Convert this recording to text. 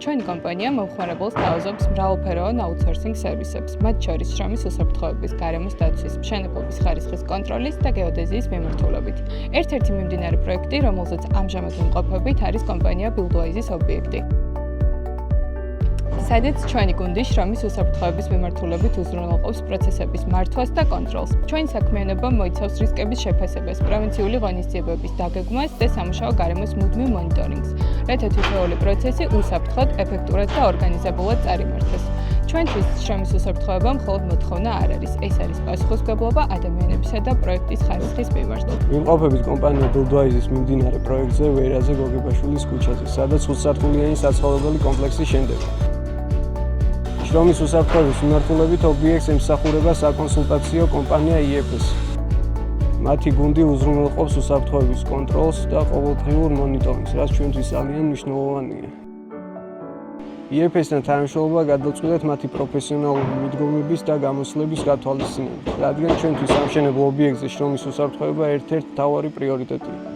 ჩვენი კომპანია მომხმარებელს თავაზობს მრავალფეროვან აუთსორსინგ სერვისებს, მათ შორის შრომის უსაფრთხოების, გარემოს დაცვის, მშენებლობის ხარისხის კონტროლის და გეოდეზიის მიმართულებით. ერთ-ერთი მიმდინარე პროექტი, რომელზეც ამჟამად ვიმყოფებით, არის კომპანია Buildwise-ის ობიექტი. სადაც ჩვენი გუნდი შრომის უსაფრთხოების მიმართულებით უზრუნველყოფს პროცესების მართვას და კონტროლს. ჩვენი საქმიანობა მოიცავს რისკების შეფასებას, პრევენციული ღონისძიებების დაგეგმვას და სამუშაო გარემოს მუდმივ მონიტორინგს, რათა თითოეული პროცესი უსაფრთხოდ, ეფექტურად და ორგანიზებულად წარიმართოს. ჩვენთვის შრომის უსაფრთხოება მხოლოდ მოთხოვნა არ არის, ეს არის პასუხისმგებლობა ადამიანებისა და პროექტის ხარისხის მიმართ. ვიმყოფებით კომპანია Buildwise-ის მიმდინარე პროექტზე ვეირაზე გოგებაშვილის ქუჩაზე, სადაც 5-სართულიანი საცხოვრებელი კომპლექსი შენდება. შრომის უსაფრთხოების მიმართულებით ობიექტს ემსახურება საკონსულტაციო კომპანია IFS. მათი გუნდი უზრუნველყოფს უსაფრთხოების კონტროლს და ყოველდღიურ მონიტორინგს, რაც ჩვენთვის ძალიან მნიშვნელოვანია. IFS-თან თანამშრომლობა გადავწყვიტეთ მათი პროფესიონალური მიდგომების და გამოსვლების გათვალისწინებით, რადგან ჩვენთვის სამშენებლო ობიექტზე შრომის უსაფრთხოება ერთ-ერთი მთავარი პრიორიტეტია.